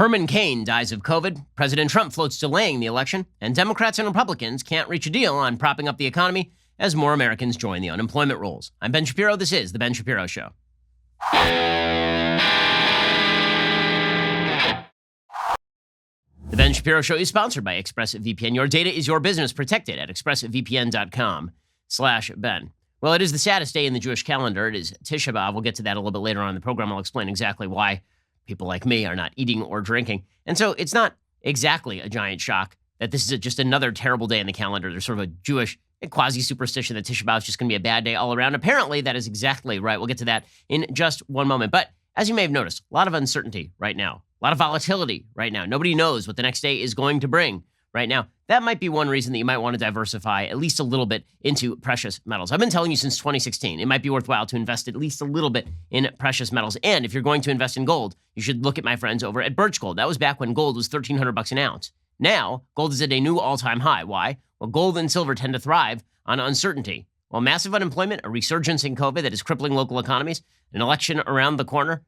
Herman Cain dies of COVID. President Trump floats delaying the election. And Democrats and Republicans can't reach a deal on propping up the economy as more Americans join the unemployment rolls. I'm Ben Shapiro. This is The Ben Shapiro Show. The Ben Shapiro Show is sponsored by ExpressVPN. Your data is your business. Protected at expressvpn.com/Ben. Well, it is the saddest day in the Jewish calendar. It is Tisha B'Av. We'll get to that a little bit later on in the program. I'll explain exactly why people like me are not eating or drinking. And so it's not exactly a giant shock that this is just another terrible day in the calendar. There's sort of a Jewish quasi-superstition that Tisha B'Av is just going to be a bad day all around. Apparently, that is exactly right. We'll get to that in just one moment. But as you may have noticed, a lot of uncertainty right now, a lot of volatility right now. Nobody knows what the next day is going to bring right now. That might be one reason that you might want to diversify at least a little bit into precious metals. I've been telling you since 2016, it might be worthwhile to invest at least a little bit in precious metals. And if you're going to invest in gold, you should look at my friends over at Birch Gold. That was back when gold was $1,300 an ounce. Now, gold is at a new all-time high. Why? Well, gold and silver tend to thrive on uncertainty. Well, massive unemployment, a resurgence in COVID that is crippling local economies, an election around the corner,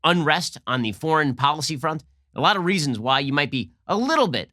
unrest on the foreign policy front, a lot of reasons why you might be a little bit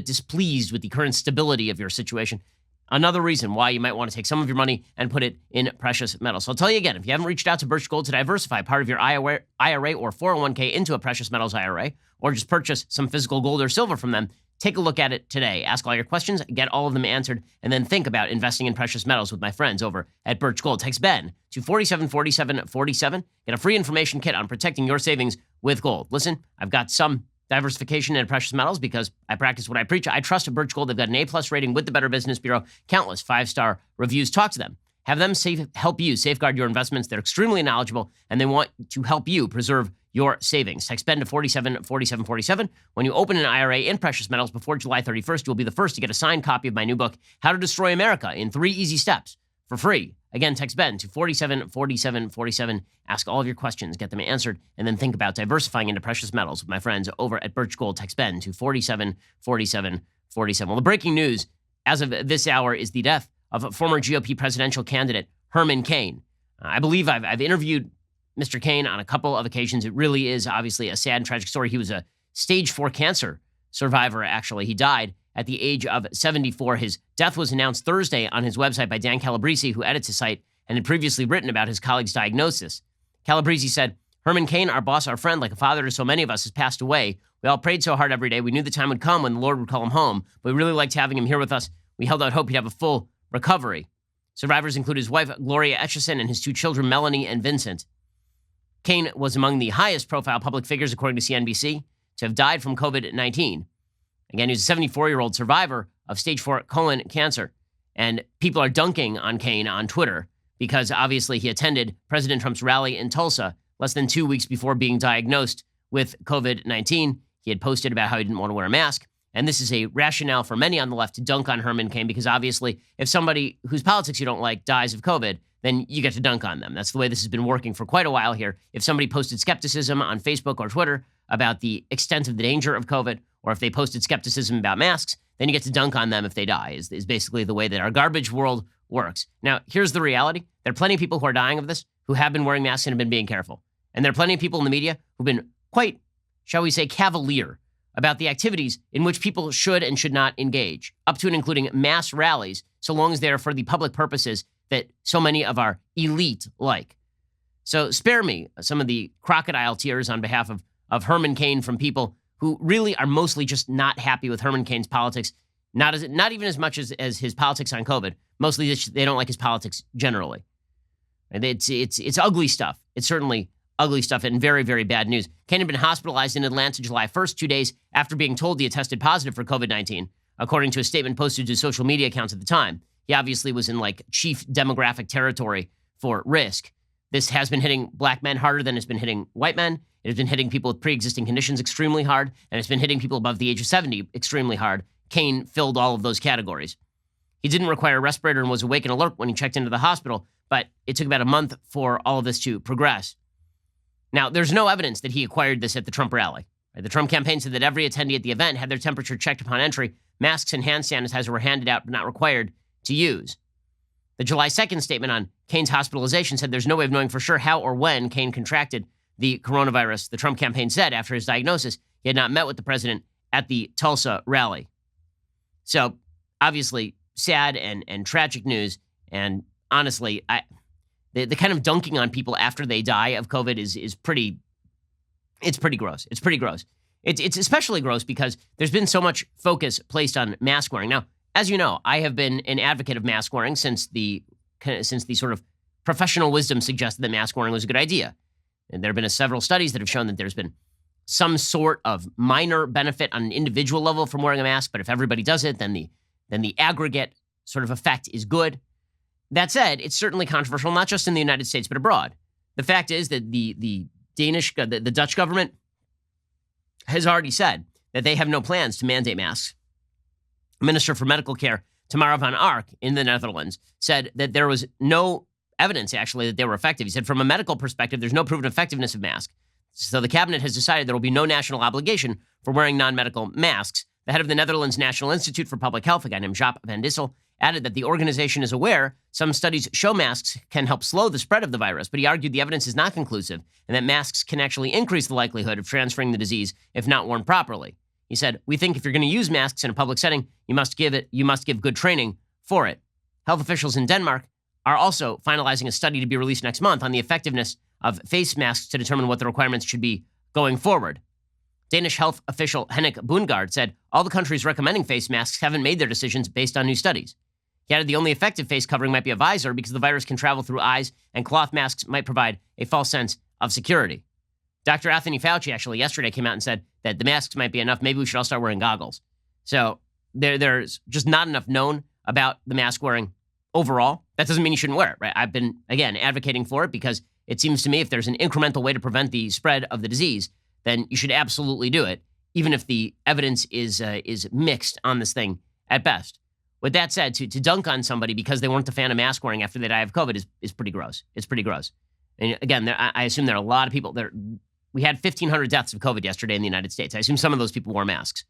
displeased with the current stability of your situation. Another reason why you might want to take some of your money and put it in precious metals. So I'll tell you again, if you haven't reached out to Birch Gold to diversify part of your IRA or 401k into a precious metals IRA, or just purchase some physical gold or silver from them, take a look at it today. Ask all your questions, get all of them answered, and then think about investing in precious metals with my friends over at Birch Gold. Text Ben to 474747. Get a free information kit on protecting your savings with gold. Listen, I've got some diversification in precious metals because I practice what I preach. I trust Birch Gold. They've got an A+ rating with the Better Business Bureau, countless 5-star reviews. Talk to them. Have them help you safeguard your investments. They're extremely knowledgeable, and they want to help you preserve your savings. Text Ben to 474747. When you open an IRA in precious metals before July 31st, you'll be the first to get a signed copy of my new book, How to Destroy America in 3 Easy Steps, for free. Again, text Ben to 474747. Ask all of your questions, get them answered, and then think about diversifying into precious metals with my friends over at Birch Gold. Text Ben to 474747. Well, the breaking news as of this hour is the death of former GOP presidential candidate Herman Cain. I believe I've interviewed Mr. Cain on a couple of occasions. It really is obviously a sad and tragic story. He was a stage 4 cancer survivor, actually. He died at the age of 74. His death was announced Thursday on his website by Dan Calabrese, who edits his site and had previously written about his colleague's diagnosis. Calabrese said, "Herman Cain, our boss, our friend, like a father to so many of us, has passed away. We all prayed so hard every day. We knew the time would come when the Lord would call him home, but we really liked having him here with us. We held out hope he'd have a full recovery." Survivors include his wife, Gloria Etchison, and his 2 children, Melanie and Vincent. Cain was among the highest profile public figures, according to CNBC, to have died from COVID-19. Again, he's a 74-year-old survivor of stage 4 colon cancer. And people are dunking on Cain on Twitter because obviously he attended President Trump's rally in Tulsa less than 2 weeks before being diagnosed with COVID-19. He had posted about how he didn't want to wear a mask. And this is a rationale for many on the left to dunk on Herman Cain because obviously if somebody whose politics you don't like dies of COVID, then you get to dunk on them. That's the way this has been working for quite a while here. If somebody posted skepticism on Facebook or Twitter about the extent of the danger of COVID, or if they posted skepticism about masks, then you get to dunk on them if they die, is basically the way that our garbage world works. Now, here's the reality. There are plenty of people who are dying of this who have been wearing masks and have been being careful. And there are plenty of people in the media who've been quite, shall we say, cavalier about the activities in which people should and should not engage, up to and including mass rallies, so long as they're for the public purposes that so many of our elite like. So spare me some of the crocodile tears on behalf of Herman Cain from people who really are mostly just not happy with Herman Cain's politics, not even as much as his politics on COVID. Mostly they don't like his politics generally. It's ugly stuff. It's certainly ugly stuff and very, very bad news. Cain had been hospitalized in Atlanta July 1st, 2 days after being told he had tested positive for COVID-19, according to a statement posted to social media accounts at the time. He obviously was in chief demographic territory for risk. This has been hitting black men harder than it's been hitting white men. It has been hitting people with pre-existing conditions extremely hard, and it's been hitting people above the age of 70 extremely hard. Cain filled all of those categories. He didn't require a respirator and was awake and alert when he checked into the hospital, but it took about a month for all of this to progress. Now, there's no evidence that he acquired this at the Trump rally. The Trump campaign said that every attendee at the event had their temperature checked upon entry. Masks and hand sanitizer were handed out but not required to use. The July 2nd statement on Cain's hospitalization said there's no way of knowing for sure how or when Cain contracted the coronavirus. The Trump campaign said after his diagnosis, he had not met with the president at the Tulsa rally. So obviously sad and tragic news. And honestly, the kind of dunking on people after they die of COVID is pretty gross. It's pretty gross. It's especially gross because there's been so much focus placed on mask wearing. Now, as you know, I have been an advocate of mask wearing since the sort of professional wisdom suggested that mask wearing was a good idea. And there have been several studies that have shown that there's been some sort of minor benefit on an individual level from wearing a mask, but if everybody does it, then the aggregate sort of effect is good. That said, it's certainly controversial, not just in the United States, but abroad. The fact is that the Dutch government has already said that they have no plans to mandate masks. Minister for Medical Care, Tamara van Ark in the Netherlands, said that there was no evidence, actually, that they were effective. He said, from a medical perspective, there's no proven effectiveness of masks. So the cabinet has decided there will be no national obligation for wearing non-medical masks. The head of the Netherlands National Institute for Public Health, a guy named Jaap van Dissel, added that the organization is aware some studies show masks can help slow the spread of the virus, but he argued the evidence is not conclusive and that masks can actually increase the likelihood of transferring the disease if not worn properly. He said, we think if you're going to use masks in a public setting, you must give good training for it. Health officials in Denmark are also finalizing a study to be released next month on the effectiveness of face masks to determine what the requirements should be going forward. Danish health official Henrik Bundgaard said all the countries recommending face masks haven't made their decisions based on new studies. He added the only effective face covering might be a visor because the virus can travel through eyes, and cloth masks might provide a false sense of security. Dr. Anthony Fauci actually yesterday came out and said that the masks might be enough. Maybe we should all start wearing goggles. So there's just not enough known about the mask wearing overall. That doesn't mean you shouldn't wear it, right? I've been, again, advocating for it because it seems to me if there's an incremental way to prevent the spread of the disease, then you should absolutely do it, even if the evidence is mixed on this thing at best. With that said, to dunk on somebody because they weren't a fan of mask wearing after they die of COVID is pretty gross. It's pretty gross. And again, I assume there are a lot of people there. We had 1,500 deaths of COVID yesterday in the United States. I assume some of those people wore masks.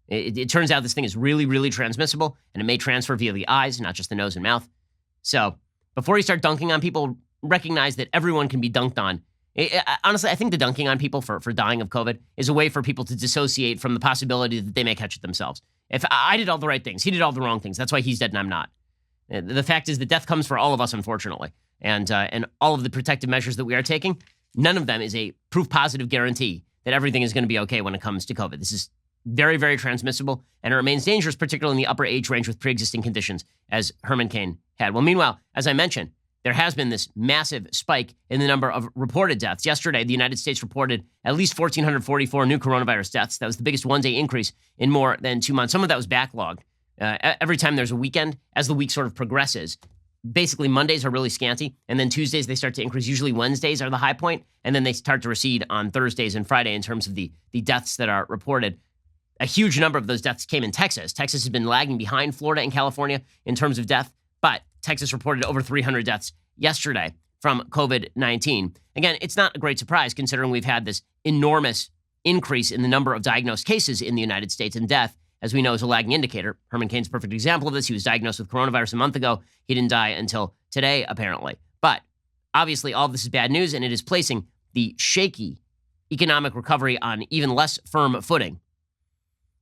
It turns out this thing is really, really transmissible, and it may transfer via the eyes, not just the nose and mouth. So before you start dunking on people, recognize that everyone can be dunked on. Honestly, I think the dunking on people for dying of COVID is a way for people to dissociate from the possibility that they may catch it themselves. If I did all the right things, he did all the wrong things. That's why he's dead and I'm not. The fact is that death comes for all of us, unfortunately. And all of the protective measures that we are taking, none of them is a proof positive guarantee that everything is going to be okay when it comes to COVID. This is very, very transmissible, and it remains dangerous, particularly in the upper age range with pre-existing conditions, as Herman Cain had. Well, meanwhile, as I mentioned, there has been this massive spike in the number of reported deaths. Yesterday, the United States reported at least 1,444 new coronavirus deaths. That was the biggest one-day increase in more than 2 months. Some of that was backlogged. Every time there's a weekend, as the week sort of progresses, basically Mondays are really scanty, and then Tuesdays they start to increase. Usually Wednesdays are the high point, and then they start to recede on Thursdays and Friday in terms of the deaths that are reported. A huge number of those deaths came in Texas. Texas has been lagging behind Florida and California in terms of death, but Texas reported over 300 deaths yesterday from COVID-19. Again, it's not a great surprise considering we've had this enormous increase in the number of diagnosed cases in the United States, and death, as we know, is a lagging indicator. Herman Cain's a perfect example of this. He was diagnosed with coronavirus a month ago. He didn't die until today, apparently. But obviously, all of this is bad news, and it is placing the shaky economic recovery on even less firm footing.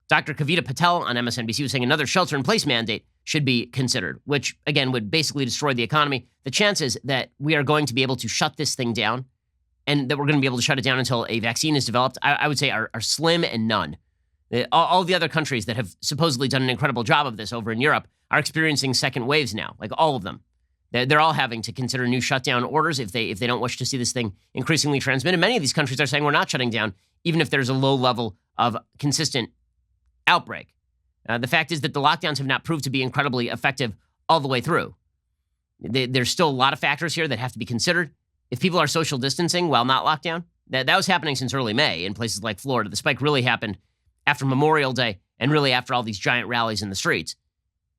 Dr. Kavita Patel on MSNBC was saying another shelter-in-place mandate should be considered, which, again, would basically destroy the economy. The chances that we are going to be able to shut this thing down and that we're going to be able to shut it down until a vaccine is developed, I would say are slim and none. All the other countries that have supposedly done an incredible job of this over in Europe are experiencing second waves now, like all of them. They're all having to consider new shutdown orders if they don't wish to see this thing increasingly transmitted. Many of these countries are saying we're not shutting down, even if there's a low level of consistent outbreak. The fact is that the lockdowns have not proved to be incredibly effective all the way through. There's still a lot of factors here that have to be considered. If people are social distancing while not locked down, that was happening since early May in places like Florida. The spike really happened after Memorial Day and really after all these giant rallies in the streets.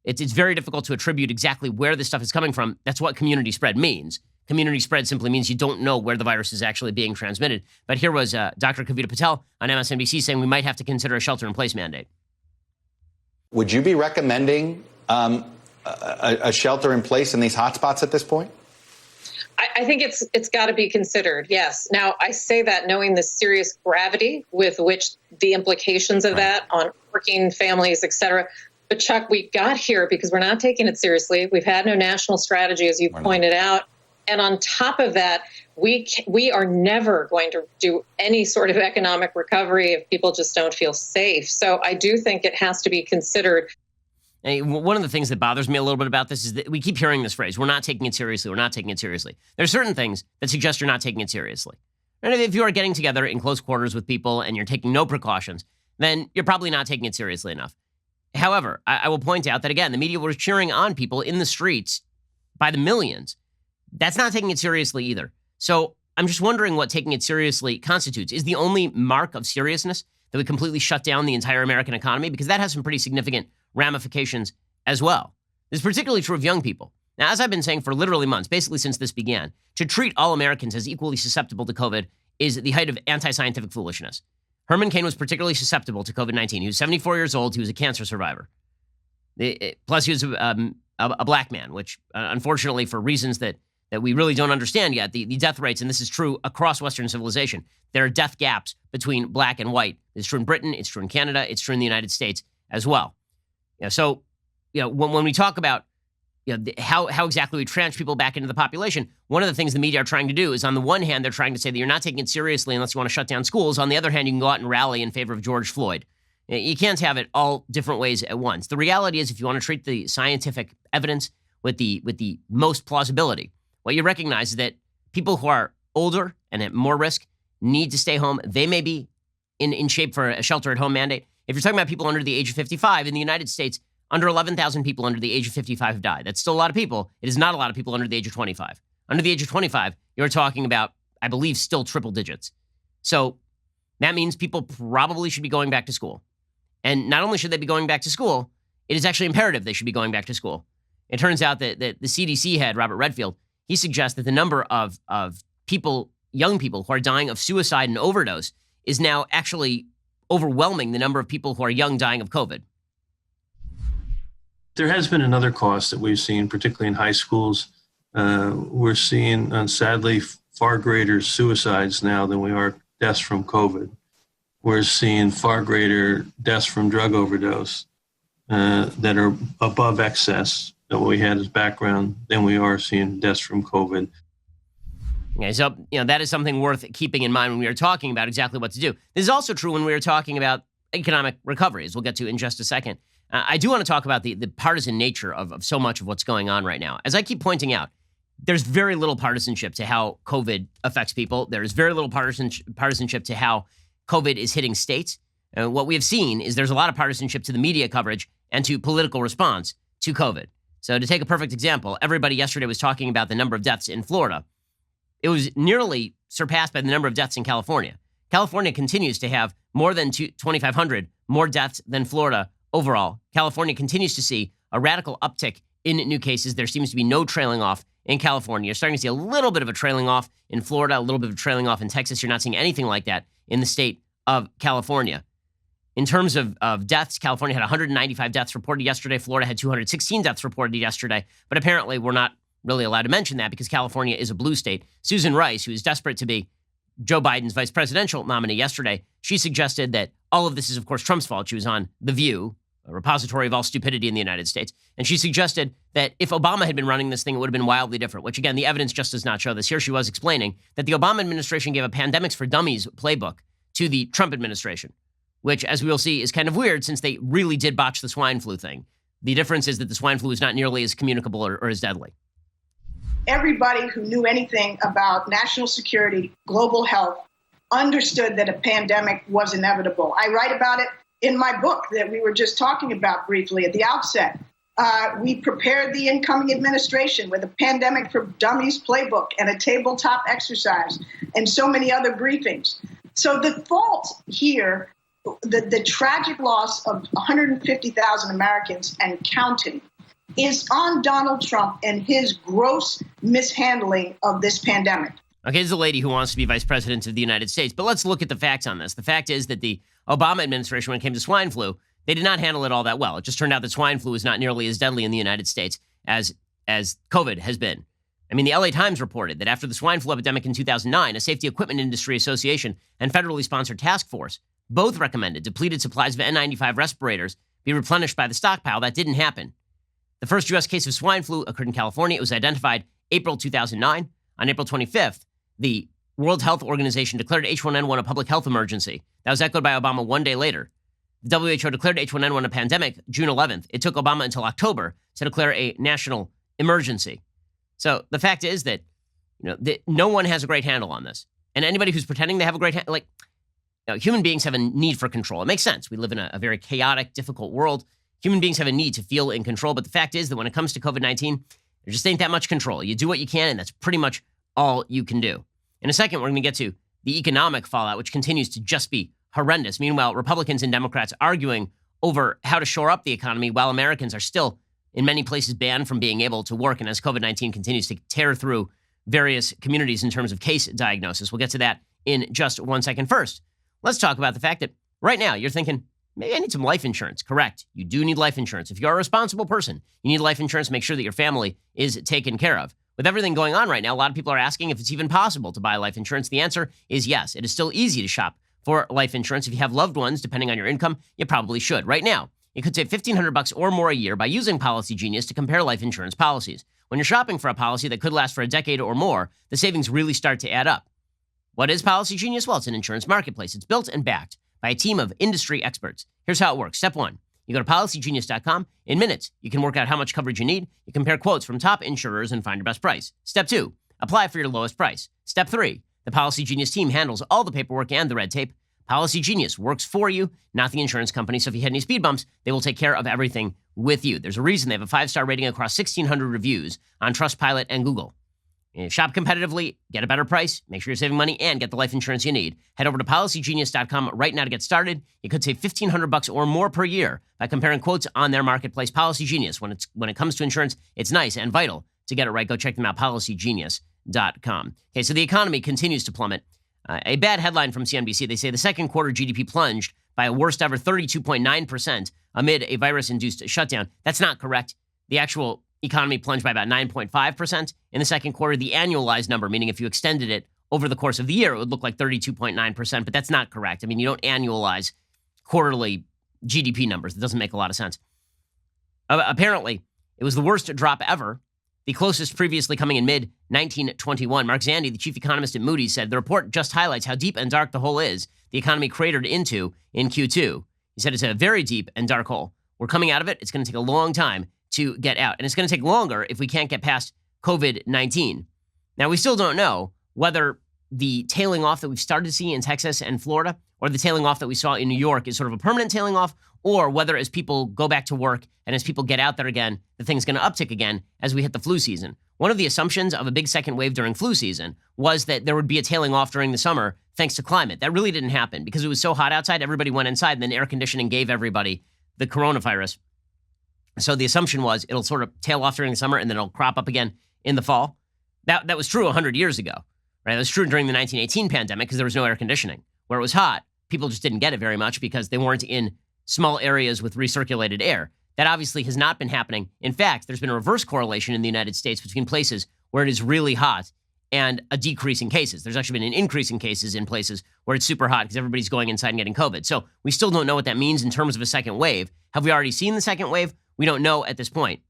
It's very difficult to attribute exactly where this stuff is coming from. That's what community spread means. Community spread simply means you don't know where the virus is actually being transmitted. But here was Dr. Kavita Patel on MSNBC saying we might have to consider a shelter-in-place mandate. Would you be recommending a shelter in place in these hotspots at this point? I think it's got to be considered, yes. Now, I say that knowing the serious gravity with which the implications of that on working families, et cetera. But Chuck, we got here because we're not taking it seriously. We've had no national strategy, as you pointed out. And on top of that, we are never going to do any sort of economic recovery if people just don't feel safe. So I do think it has to be considered. And one of the things that bothers me a little bit about this is that we keep hearing this phrase, we're not taking it seriously, we're not taking it seriously. There are certain things that suggest you're not taking it seriously. And if you are getting together in close quarters with people and you're taking no precautions, then you're probably not taking it seriously enough. However, I will point out that, again, the media was cheering on people in the streets by the millions. That's not taking it seriously either. So I'm just wondering what taking it seriously constitutes. Is the only mark of seriousness that we completely shut down the entire American economy? Because that has some pretty significant ramifications as well. This is particularly true of young people. Now, as I've been saying for literally months, basically since this began, to treat all Americans as equally susceptible to COVID is the height of anti-scientific foolishness. Herman Cain was particularly susceptible to COVID-19. He was 74 years old. He was a cancer survivor. Plus, he was a black man, which unfortunately, for reasons that we really don't understand yet, the death rates, and this is true across Western civilization, there are death gaps between black and white. It's true in Britain, it's true in Canada, it's true in the United States as well. So, when we talk about how exactly we transfer people back into the population, one of the things the media are trying to do is, on the one hand, they're trying to say that you're not taking it seriously unless you want to shut down schools. On the other hand, you can go out and rally in favor of George Floyd. You can't have it all different ways at once. The reality is, if you want to treat the scientific evidence with the most plausibility, what you recognize is that people who are older and at more risk need to stay home. They may be in shape for a shelter-at-home mandate. If you're talking about people under the age of 55, in the United States, under 11,000 people under the age of 55 have died. That's still a lot of people. It is not a lot of people under the age of 25. Under the age of 25, you're talking about, I believe, still triple digits. So that means people probably should be going back to school. And not only should they be going back to school, it is actually imperative they should be going back to school. It turns out that the CDC head, Robert Redfield, he suggests that the number of people, young people, who are dying of suicide and overdose is now actually overwhelming the number of people who are young dying of COVID. There has been another cost that we've seen, particularly in high schools. We're seeing, sadly, far greater suicides now than we are deaths from COVID. We're seeing far greater deaths from drug overdose that are above excess that we had as background than we are seeing deaths from COVID. Okay, so that is something worth keeping in mind when we are talking about exactly what to do. This is also true when we are talking about economic recovery, as we'll get to in just a second. I do want to talk about the partisan nature of so much of what's going on right now. As I keep pointing out, there's very little partisanship to how COVID affects people. There's very little partisanship to how COVID is hitting states. What we have seen is there's a lot of partisanship to the media coverage and to political response to COVID. So to take a perfect example, everybody yesterday was talking about the number of deaths in Florida. It was nearly surpassed by the number of deaths in California. California continues to have more than 2,500 more deaths than Florida overall. California continues to see a radical uptick in new cases. There seems to be no trailing off in California. You're starting to see a little bit of a trailing off in Florida, a little bit of a trailing off in Texas. You're not seeing anything like that in the state of California. In terms of deaths, California had 195 deaths reported yesterday. Florida had 216 deaths reported yesterday. But apparently we're not really allowed to mention that because California is a blue state. Susan Rice, who is desperate to be Joe Biden's vice presidential nominee yesterday, she suggested that all of this is, of course, Trump's fault. She was on The View, a repository of all stupidity in the United States. And she suggested that if Obama had been running this thing, it would have been wildly different, which, again, the evidence just does not show this. Here she was explaining that the Obama administration gave a Pandemics for Dummies playbook to the Trump administration, which, as we will see, is kind of weird since they really did botch the swine flu thing. The difference is that the swine flu is not nearly as communicable or as deadly. Everybody who knew anything about national security, global health, understood that a pandemic was inevitable. I write about it in my book that we were just talking about briefly at the outset. We prepared the incoming administration with a Pandemic for Dummies playbook and a tabletop exercise and so many other briefings. So the fault here, the tragic loss of 150,000 Americans and counting, is on Donald Trump and his gross mishandling of this pandemic. Okay, this is a lady who wants to be vice president of the United States, but let's look at the facts on this. The fact is that the Obama administration, when it came to swine flu, they did not handle it all that well. It just turned out that swine flu is not nearly as deadly in the United States as COVID has been. I mean, the LA Times reported that after the swine flu epidemic in 2009, a Safety Equipment Industry Association and federally sponsored task force both recommended depleted supplies of N95 respirators be replenished by the stockpile. That didn't happen. The first U.S. case of swine flu occurred in California. It was identified April 2009. On April 25th, the World Health Organization declared H1N1 a public health emergency. That was echoed by Obama one day later. The WHO declared H1N1 a pandemic June 11th. It took Obama until October to declare a national emergency. So the fact is that, no one has a great handle on this. And anybody who's pretending they have a great handle, human beings have a need for control. It makes sense. We live in a very chaotic, difficult world. Human beings have a need to feel in control. But the fact is that when it comes to COVID-19, there just ain't that much control. You do what you can, and that's pretty much all you can do. In a second, we're going to get to the economic fallout, which continues to just be horrendous. Meanwhile, Republicans and Democrats arguing over how to shore up the economy while Americans are still, in many places, banned from being able to work. And as COVID-19 continues to tear through various communities in terms of case diagnosis, we'll get to that in just 1 second. First, let's talk about the fact that right now you're thinking, maybe I need some life insurance. Correct. You do need life insurance. If you're a responsible person, you need life insurance. Make sure that your family is taken care of. With everything going on right now, a lot of people are asking if it's even possible to buy life insurance. The answer is yes. It is still easy to shop for life insurance. If you have loved ones, depending on your income, you probably should. Right now, you could save $1,500 or more a year by using Policy Genius to compare life insurance policies. When you're shopping for a policy that could last for a decade or more, the savings really start to add up. What is Policy Genius? Well, it's an insurance marketplace. It's built and backed by a team of industry experts. Here's how it works. Step 1. You go to policygenius.com. In minutes, you can work out how much coverage you need. You compare quotes from top insurers and find your best price. Step 2. Apply for your lowest price. Step 3. The Policy Genius team handles all the paperwork and the red tape. Policy Genius works for you, not the insurance company. So if you hit any speed bumps, they will take care of everything with you. There's a reason they have a 5-star rating across 1,600 reviews on Trustpilot and Google. Shop competitively, get a better price, make sure you're saving money, and get the life insurance you need. Head over to policygenius.com right now to get started. You could save $1,500 or more per year by comparing quotes on their marketplace. Policy Genius, when it comes to insurance, it's nice and vital to get it right. Go check them out, policygenius.com. Okay, so the economy continues to plummet. A bad headline from CNBC, they say the second quarter GDP plunged by a worst ever 32.9% amid a virus-induced shutdown. That's not correct. The actual economy plunged by about 9.5% in the second quarter. The annualized number, meaning if you extended it over the course of the year, it would look like 32.9%, but that's not correct. I mean, you don't annualize quarterly GDP numbers. It doesn't make a lot of sense. Apparently, it was the worst drop ever, the closest previously coming in mid-1921. Mark Zandi, the chief economist at Moody's, said the report just highlights how deep and dark the hole is the economy cratered into in Q2. He said it's a very deep and dark hole. We're coming out of it. It's going to take a long time to get out. And it's going to take longer if we can't get past COVID-19. Now, we still don't know whether the tailing off that we've started to see in Texas and Florida, or the tailing off that we saw in New York is sort of a permanent tailing off, or whether as people go back to work and as people get out there again, the thing's going to uptick again as we hit the flu season. One of the assumptions of a big second wave during flu season was that there would be a tailing off during the summer thanks to climate. That really didn't happen because it was so hot outside, everybody went inside, and then air conditioning gave everybody the coronavirus. So the assumption was it'll sort of tail off during the summer and then it'll crop up again in the fall. That was true 100 years ago, right? That was true during the 1918 pandemic because there was no air conditioning. Where it was hot, people just didn't get it very much because they weren't in small areas with recirculated air. That obviously has not been happening. In fact, there's been a reverse correlation in the United States between places where it is really hot and a decrease in cases. There's actually been an increase in cases in places where it's super hot because everybody's going inside and getting COVID. So we still don't know what that means in terms of a second wave. Have we already seen the second wave? We don't know at this point.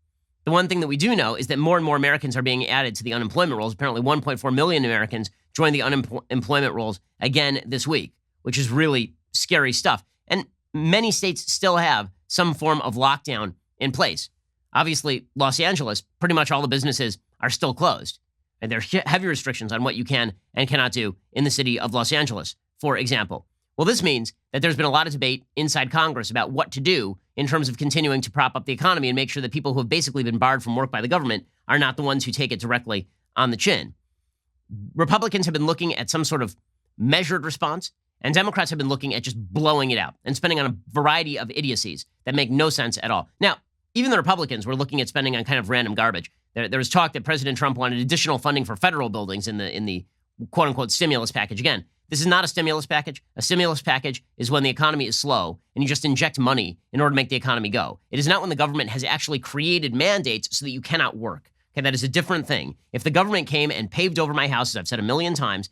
The one thing that we do know is that more and more Americans are being added to the unemployment rolls. Apparently 1.4 million Americans joined the unemployment rolls again this week, which is really scary stuff. And many states still have some form of lockdown in place. Obviously, Los Angeles, pretty much all the businesses are still closed. And there are heavy restrictions on what you can and cannot do in the city of Los Angeles, for example. Well, this means that there's been a lot of debate inside Congress about what to do in terms of continuing to prop up the economy and make sure that people who have basically been barred from work by the government are not the ones who take it directly on the chin. Republicans have been looking at some sort of measured response, and Democrats have been looking at just blowing it out and spending on a variety of idiocies that make no sense at all. Now, even the Republicans were looking at spending on kind of random garbage. There was talk that President Trump wanted additional funding for federal buildings in the quote-unquote stimulus package. Again, this is not a stimulus package. A stimulus package is when the economy is slow and you just inject money in order to make the economy go. It is not when the government has actually created mandates so that you cannot work. Okay, that is a different thing. If the government came and paved over my house, as I've said a million times,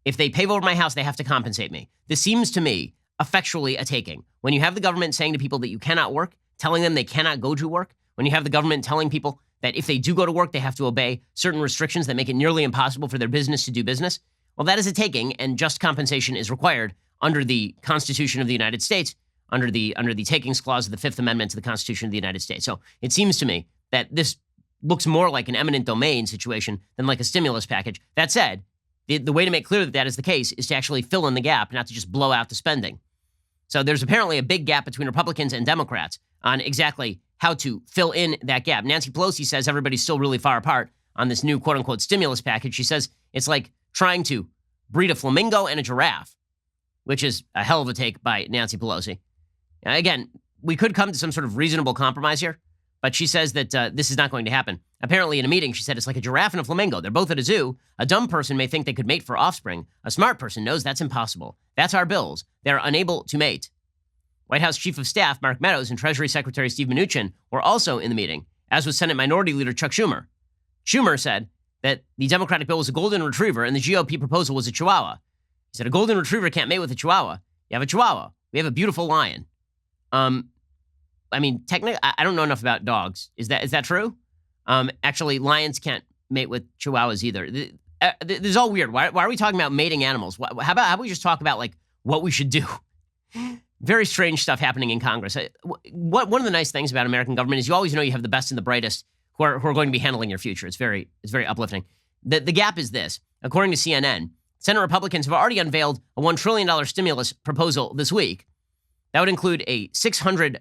if they pave over my house, they have to compensate me. This seems to me effectually a taking. When you have the government saying to people that you cannot work, telling them they cannot go to work, when you have the government telling people that if they do go to work, they have to obey certain restrictions that make it nearly impossible for their business to do business, well, that is a taking, and just compensation is required under the Constitution of the United States, under the takings clause of the Fifth Amendment to the Constitution of the United States. So it seems to me that this looks more like an eminent domain situation than like a stimulus package. That said, the way to make clear that that is the case is to actually fill in the gap, not to just blow out the spending. So there's apparently a big gap between Republicans and Democrats on exactly how to fill in that gap. Nancy Pelosi says everybody's still really far apart on this new quote-unquote stimulus package. She says it's like trying to breed a flamingo and a giraffe, which is a hell of a take by Nancy Pelosi. Now, again, we could come to some sort of reasonable compromise here, but she says that this is not going to happen. Apparently, in a meeting, she said it's like a giraffe and a flamingo. They're both at a zoo. A dumb person may think they could mate for offspring. A smart person knows that's impossible. That's our bills. They're unable to mate. White House Chief of Staff Mark Meadows and Treasury Secretary Steve Mnuchin were also in the meeting, as was Senate Minority Leader Chuck Schumer. Schumer said that the Democratic bill was a golden retriever and the GOP proposal was a chihuahua. He said a golden retriever can't mate with a chihuahua. You have a chihuahua. We have a beautiful lion. I mean, technically, I don't know enough about dogs. Is that true? Actually, lions can't mate with chihuahuas either. This is all weird. Why are we talking about mating animals? How about we just talk about like what we should do? Very strange stuff happening in Congress. One of the nice things about American government is you always know you have the best and the brightest who are going to be handling your future. It's very uplifting. The gap is this. According to CNN, Senate Republicans have already unveiled a $1 trillion stimulus proposal this week. That would include a $600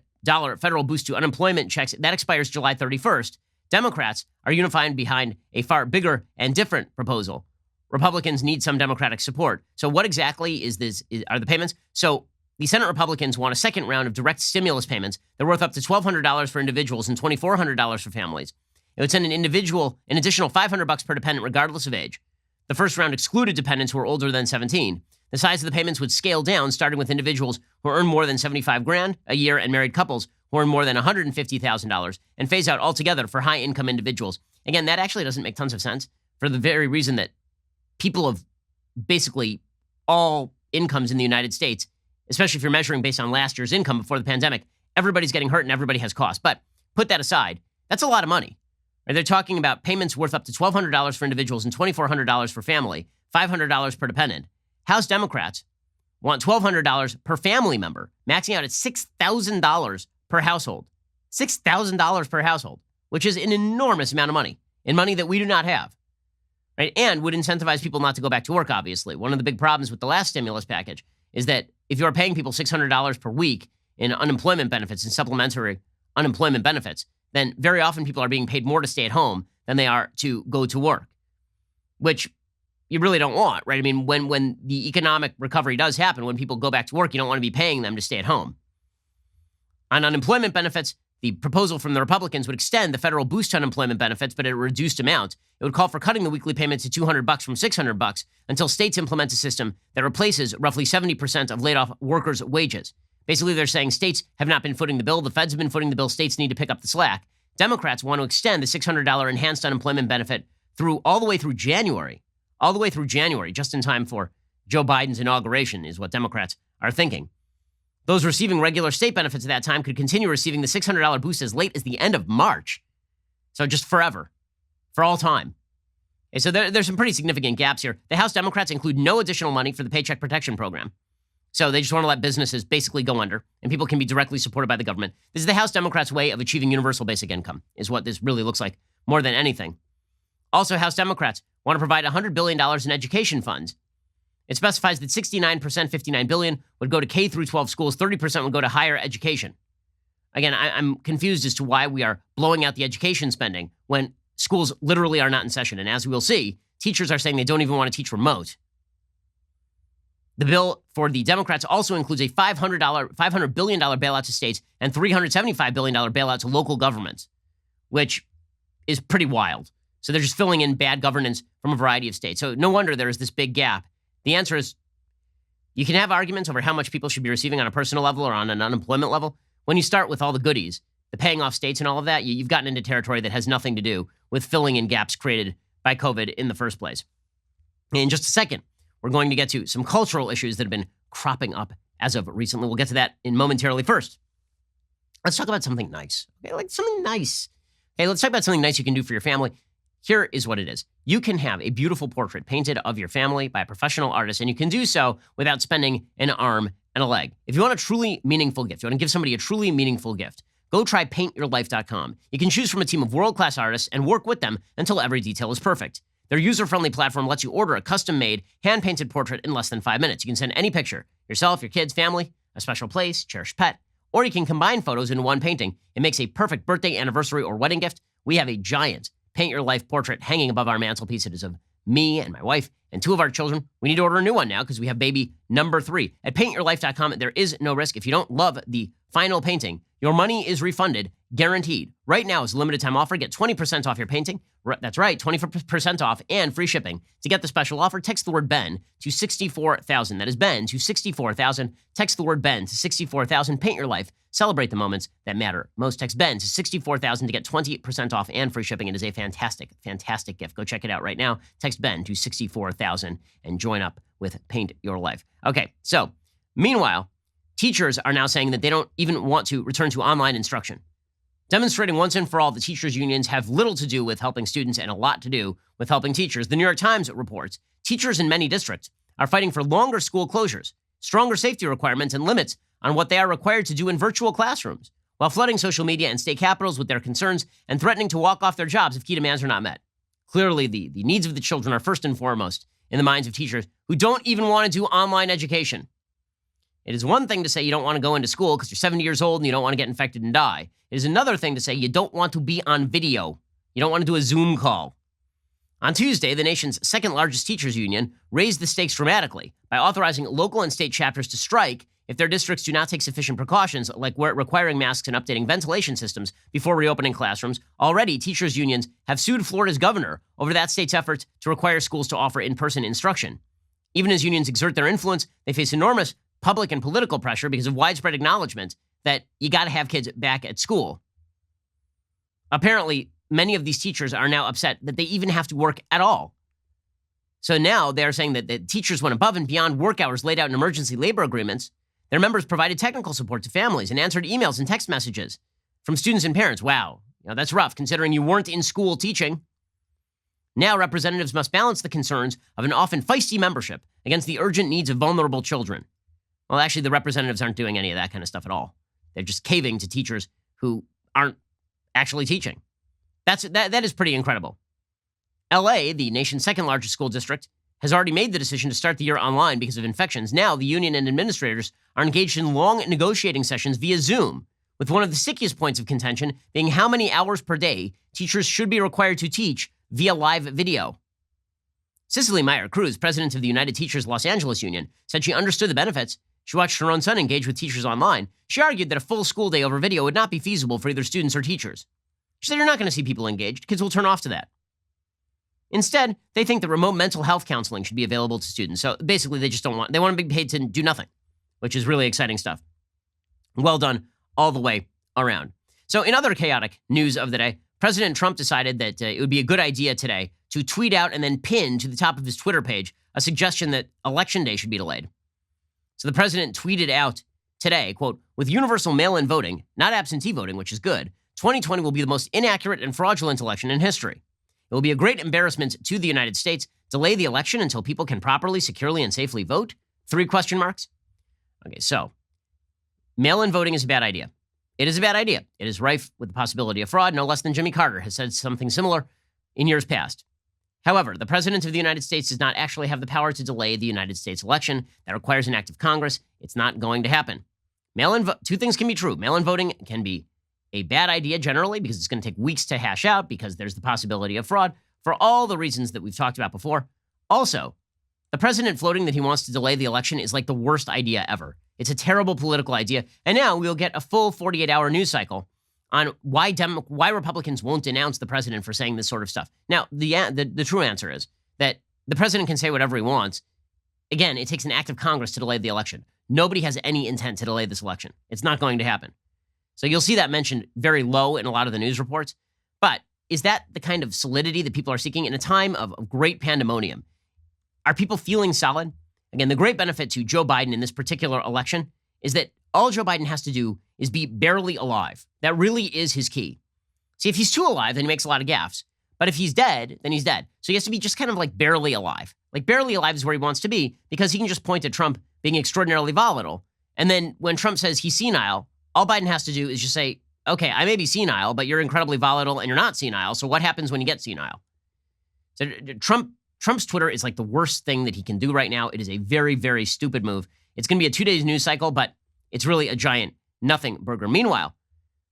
federal boost to unemployment checks. That expires July 31st. Democrats are unified behind a far bigger and different proposal. Republicans need some Democratic support. So what exactly are the payments? So the Senate Republicans want a second round of direct stimulus payments. They're worth up to $1,200 for individuals and $2,400 for families. It would send an individual an additional $500 per dependent regardless of age. The first round excluded dependents who are older than 17. The size of the payments would scale down, starting with individuals who earn more than $75,000 a year and married couples who earn more than $150,000, and phase out altogether for high-income individuals. Again, that actually doesn't make tons of sense for the very reason that people of basically all incomes in the United States, especially if you're measuring based on last year's income before the pandemic, everybody's getting hurt and everybody has costs. But put that aside, that's a lot of money. Right? They're talking about payments worth up to $1,200 for individuals and $2,400 for family, $500 per dependent. House Democrats want $1,200 per family member, maxing out at $6,000 per household. $6,000 per household, which is an enormous amount of money, and money that we do not have. Right? And would incentivize people not to go back to work, obviously. One of the big problems with the last stimulus package is that if you are paying people $600 per week in unemployment benefits and supplementary unemployment benefits, then very often people are being paid more to stay at home than they are to go to work, which you really don't want, right? I mean, when the economic recovery does happen, when people go back to work, you don't want to be paying them to stay at home. On unemployment benefits, the proposal from the Republicans would extend the federal boost to unemployment benefits, but at a reduced amount. It would call for cutting the weekly payment to $200 from $600 until states implement a system that replaces roughly 70% of laid-off workers' wages. Basically, they're saying states have not been footing the bill. The feds have been footing the bill. States need to pick up the slack. Democrats want to extend the $600 enhanced unemployment benefit all the way through January, just in time for Joe Biden's inauguration, is what Democrats are thinking. Those receiving regular state benefits at that time could continue receiving the $600 boost as late as the end of March. So just forever, for all time. Okay, so there's some pretty significant gaps here. The House Democrats include no additional money for the Paycheck Protection Program. So they just want to let businesses basically go under, and people can be directly supported by the government. This is the House Democrats' way of achieving universal basic income, is what this really looks like, more than anything. Also, House Democrats want to provide $100 billion in education funds. It specifies that 69%, $59 billion, would go to K through 12 schools, 30% would go to higher education. Again, I'm confused as to why we are blowing out the education spending when schools literally are not in session. And as we will see, teachers are saying they don't even want to teach remote. The bill for the Democrats also includes a $500 billion bailout to states and $375 billion bailout to local governments, which is pretty wild. So they're just filling in bad governance from a variety of states. So no wonder there is this big gap. The answer is you can have arguments over how much people should be receiving on a personal level or on an unemployment level. When you start with all the goodies, the paying off states and all of that, you've gotten into territory that has nothing to do with filling in gaps created by COVID in the first place. In just a second, we're going to get to some cultural issues that have been cropping up as of recently. We'll get to that in momentarily. First, let's talk about something nice. Okay, like something nice. Okay, let's talk about something nice you can do for your family. Here is what it is. You can have a beautiful portrait painted of your family by a professional artist, and you can do so without spending an arm and a leg. If you want a truly meaningful gift, you want to give somebody a truly meaningful gift, go try paintyourlife.com. You can choose from a team of world-class artists and work with them until every detail is perfect. Their user-friendly platform lets you order a custom-made, hand-painted portrait in less than 5 minutes. You can send any picture, yourself, your kids, family, a special place, cherished pet, or you can combine photos into one painting. It makes a perfect birthday, anniversary, or wedding gift. We have a giant Paint Your Life portrait hanging above our mantelpiece. It is of me and my wife and 2 of our children. We need to order a new one now because we have baby number 3. At paintyourlife.com, there is no risk. If you don't love the final painting, your money is refunded, guaranteed. Right now is a limited time offer. Get 20% off your painting. That's right, 20% off and free shipping. To get the special offer, text the word Ben to 64,000. That is Ben to 64,000. Text the word Ben to 64,000. Paint your life. Celebrate the moments that matter most. Text Ben to 64,000 to get 20% off and free shipping. It is a fantastic, fantastic gift. Go check it out right now. Text Ben to 64,000 and join up with Paint Your Life. Okay, so meanwhile, teachers are now saying that they don't even want to return to online instruction. Demonstrating once and for all that teachers' unions have little to do with helping students and a lot to do with helping teachers, the New York Times reports teachers in many districts are fighting for longer school closures, stronger safety requirements, and limits on what they are required to do in virtual classrooms, while flooding social media and state capitals with their concerns and threatening to walk off their jobs if key demands are not met. Clearly, the needs of the children are first and foremost in the minds of teachers who don't even want to do online education. It is one thing to say you don't want to go into school because you're 70 years old and you don't want to get infected and die. It is another thing to say you don't want to be on video. You don't want to do a Zoom call. On Tuesday, the nation's second largest teachers union raised the stakes dramatically by authorizing local and state chapters to strike if their districts do not take sufficient precautions, like requiring masks and updating ventilation systems before reopening classrooms. Already, teachers unions have sued Florida's governor over that state's efforts to require schools to offer in-person instruction. Even as unions exert their influence, they face enormous public and political pressure because of widespread acknowledgement that you got to have kids back at school. Apparently, many of these teachers are now upset that they even have to work at all. So now they're saying that the teachers went above and beyond work hours laid out in emergency labor agreements. Their members provided technical support to families and answered emails and text messages from students and parents. Wow, that's rough considering you weren't in school teaching. Now representatives must balance the concerns of an often feisty membership against the urgent needs of vulnerable children. Well, actually, the representatives aren't doing any of that kind of stuff at all. They're just caving to teachers who aren't actually teaching. That is pretty incredible. LA, the nation's second largest school district, has already made the decision to start the year online because of infections. Now, the union and administrators are engaged in long negotiating sessions via Zoom, with one of the stickiest points of contention being how many hours per day teachers should be required to teach via live video. Cicely Meyer-Cruz, president of the United Teachers Los Angeles Union, said she understood the benefits. She watched her own son engage with teachers online. She argued that a full school day over video would not be feasible for either students or teachers. She said, you're not going to see people engaged. Kids will turn off to that. Instead, they think that remote mental health counseling should be available to students. So basically, they want to be paid to do nothing, which is really exciting stuff. Well done all the way around. So in other chaotic news of the day, President Trump decided that it would be a good idea today to tweet out and then pin to the top of his Twitter page a suggestion that Election Day should be delayed. So the president tweeted out today, quote, with universal mail-in voting, not absentee voting, which is good, 2020 will be the most inaccurate and fraudulent election in history. It will be a great embarrassment to the United States. Delay the election until people can properly, securely, and safely vote? 3 question marks. Okay, so mail-in voting is a bad idea. It is a bad idea. It is rife with the possibility of fraud. No less than Jimmy Carter has said something similar in years past. However, the president of the United States does not actually have the power to delay the United States election. That requires an act of Congress. It's not going to happen. Two things can be true. Mail-in voting can be a bad idea generally because it's going to take weeks to hash out because there's the possibility of fraud for all the reasons that we've talked about before. Also, the president floating that he wants to delay the election is like the worst idea ever. It's a terrible political idea. And now we'll get a full 48-hour news cycle on why Republicans won't denounce the president for saying this sort of stuff. Now, the true answer is that the president can say whatever he wants. Again, it takes an act of Congress to delay the election. Nobody has any intent to delay this election. It's not going to happen. So you'll see that mentioned very low in a lot of the news reports. But is that the kind of solidity that people are seeking in a time of great pandemonium? Are people feeling solid? Again, the great benefit to Joe Biden in this particular election is that all Joe Biden has to do is be barely alive. That really is his key. See, if he's too alive, then he makes a lot of gaffes. But if he's dead, then he's dead. So he has to be just kind of like barely alive. Like barely alive is where he wants to be because he can just point to Trump being extraordinarily volatile. And then when Trump says he's senile, all Biden has to do is just say, okay, I may be senile, but you're incredibly volatile and you're not senile. So what happens when you get senile? So Trump's Twitter is like the worst thing that he can do right now. It is a very, very stupid move. It's going to be a 2 days news cycle, but it's really a giant nothing burger. Meanwhile,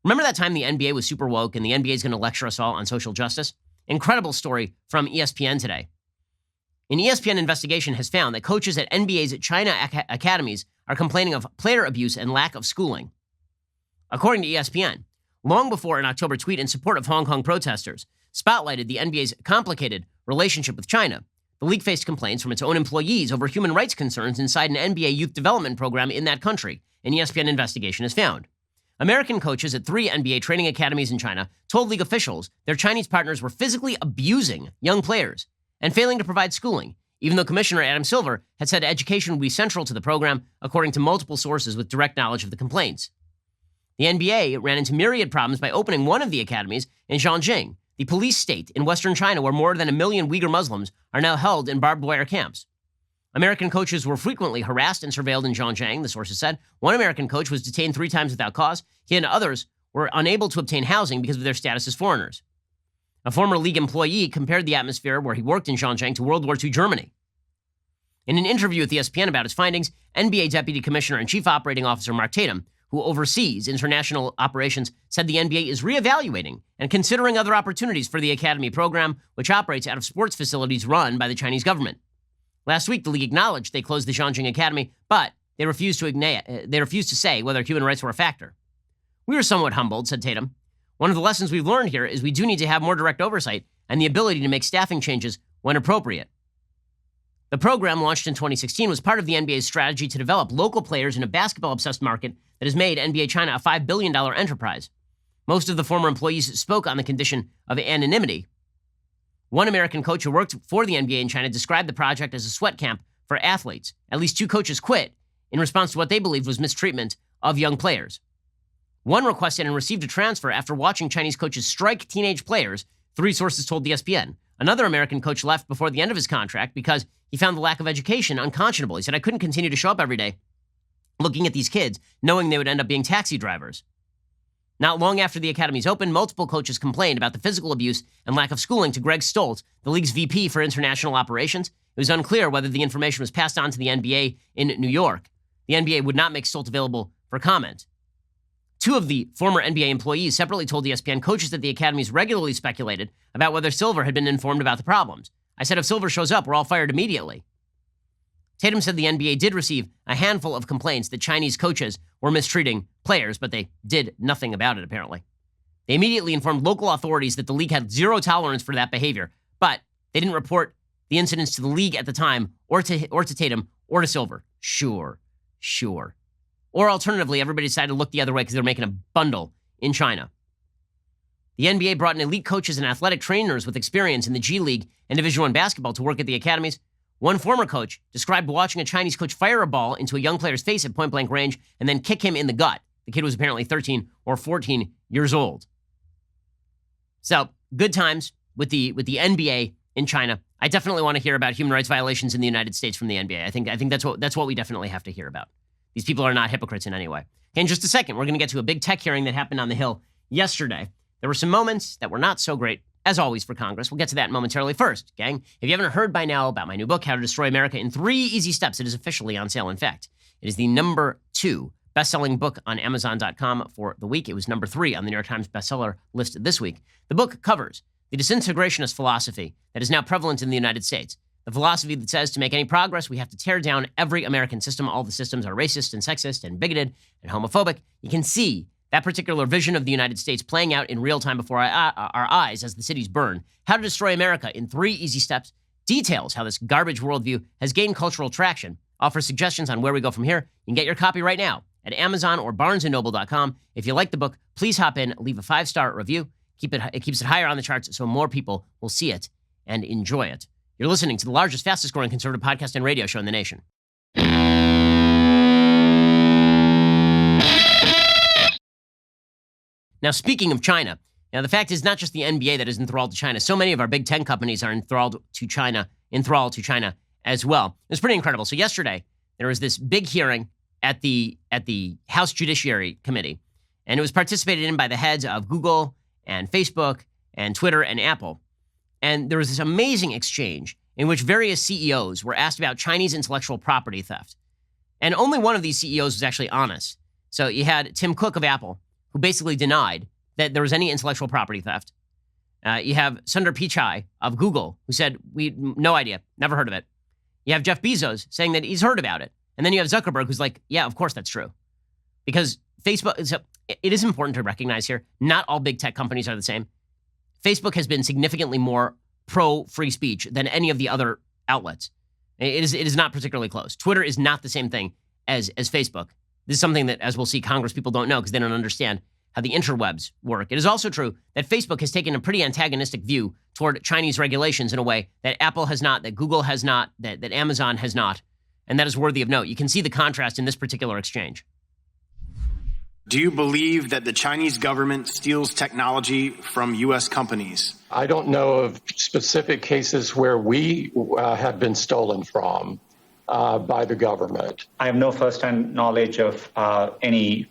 remember that time the NBA was super woke and the NBA is going to lecture us all on social justice? Incredible story from ESPN today. An ESPN investigation has found that coaches at NBA's China academies are complaining of player abuse and lack of schooling. According to ESPN, long before an October tweet in support of Hong Kong protesters spotlighted the NBA's complicated relationship with China, the league faced complaints from its own employees over human rights concerns inside an NBA youth development program in that country, an ESPN investigation has found. American coaches at 3 NBA training academies in China told league officials their Chinese partners were physically abusing young players and failing to provide schooling, even though Commissioner Adam Silver had said education would be central to the program, according to multiple sources with direct knowledge of the complaints. The NBA ran into myriad problems by opening one of the academies in Zhejiang, the police state in western China where more than 1 million Uyghur Muslims are now held in barbed wire camps. American coaches were frequently harassed and surveilled in Zhejiang, the sources said. One American coach was detained 3 times without cause. He and others were unable to obtain housing because of their status as foreigners. A former league employee compared the atmosphere where he worked in Zhejiang to World War II Germany. In an interview with ESPN about his findings, NBA Deputy Commissioner and Chief Operating Officer Mark Tatum, who oversees international operations, said the NBA is reevaluating and considering other opportunities for the academy program, which operates out of sports facilities run by the Chinese government. Last week, the league acknowledged they closed the Zhejiang Academy, but they refused to say whether human rights were a factor. We were somewhat humbled, said Tatum. One of the lessons we've learned here is we do need to have more direct oversight and the ability to make staffing changes when appropriate. The program, launched in 2016, was part of the NBA's strategy to develop local players in a basketball-obsessed market that has made NBA China a $5 billion enterprise. Most of the former employees spoke on the condition of anonymity. One American coach who worked for the NBA in China described the project as a sweat camp for athletes. At least 2 coaches quit in response to what they believed was mistreatment of young players. One requested and received a transfer after watching Chinese coaches strike teenage players, 3 sources told ESPN. Another American coach left before the end of his contract because he found the lack of education unconscionable. He said, I couldn't continue to show up every day looking at these kids, knowing they would end up being taxi drivers. Not long after the academies opened, multiple coaches complained about the physical abuse and lack of schooling to Greg Stoltz, the league's VP for international operations. It was unclear whether the information was passed on to the NBA in New York. The NBA would not make Stoltz available for comment. 2 of the former NBA employees separately told ESPN coaches at the academies regularly speculated about whether Silver had been informed about the problems. I said, if Silver shows up, we're all fired immediately. Tatum said the NBA did receive a handful of complaints that Chinese coaches were mistreating players, but they did nothing about it, apparently. They immediately informed local authorities that the league had 0 tolerance for that behavior, but they didn't report the incidents to the league at the time or to Tatum or to Silver. Sure. Or alternatively, everybody decided to look the other way because they were making a bundle in China. The NBA brought in elite coaches and athletic trainers with experience in the G League and Division I basketball to work at the academies. One former coach described watching a Chinese coach fire a ball into a young player's face at point-blank range and then kick him in the gut. The kid was apparently 13 or 14 years old. So, good times with the NBA in China. I definitely want to hear about human rights violations in the United States from the NBA. I think that's what we definitely have to hear about. These people are not hypocrites in any way. In just a second, we're going to get to a big tech hearing that happened on the Hill yesterday. There were some moments that were not so great, as always, for Congress. We'll get to that momentarily. First, gang, if you haven't heard by now about my new book, How to Destroy America in 3 Easy Steps, it is officially on sale. In fact, it is the number 2 best-selling book on Amazon.com for the week. It was number 3 on the New York Times bestseller list this week. The book covers the disintegrationist philosophy that is now prevalent in the United States. The philosophy that says to make any progress, we have to tear down every American system. All the systems are racist and sexist and bigoted and homophobic. You can see that particular vision of the United States playing out in real time before our eyes as the cities burn. How to Destroy America in 3 Easy Steps details how this garbage worldview has gained cultural traction, offers suggestions on where we go from here. You can get your copy right now at Amazon or BarnesandNoble.com. If you like the book, please hop in, leave a 5-star review, It keeps it higher on the charts so more people will see it and enjoy it. You're listening to the largest, fastest growing conservative podcast and radio show in the nation. Now, speaking of China, now the fact is not just the NBA that is enthralled to China. So many of our big 10 companies are enthralled to China as well. It was pretty incredible. So yesterday, there was this big hearing at the House Judiciary Committee, and it was participated in by the heads of Google and Facebook and Twitter and Apple. And there was this amazing exchange in which various CEOs were asked about Chinese intellectual property theft. And only one of these CEOs was actually honest. So you had Tim Cook of Apple, who basically denied that there was any intellectual property theft. You have Sundar Pichai of Google, who said, no idea, never heard of it. You have Jeff Bezos saying that he's heard about it. And then you have Zuckerberg, who's like, yeah, of course that's true. Because Facebook, so it is important to recognize here, not all big tech companies are the same. Facebook has been significantly more pro-free speech than any of the other outlets. It is not particularly close. Twitter is not the same thing as Facebook. This is something that, as we'll see, Congress people don't know because they don't understand how the interwebs work. It is also true that Facebook has taken a pretty antagonistic view toward Chinese regulations in a way that Apple has not, that Google has not, that Amazon has not, and that is worthy of note. You can see the contrast in this particular exchange. Do you believe that the Chinese government steals technology from U.S. companies? I don't know of specific cases where we have been stolen from by the government. I have no first-hand knowledge of any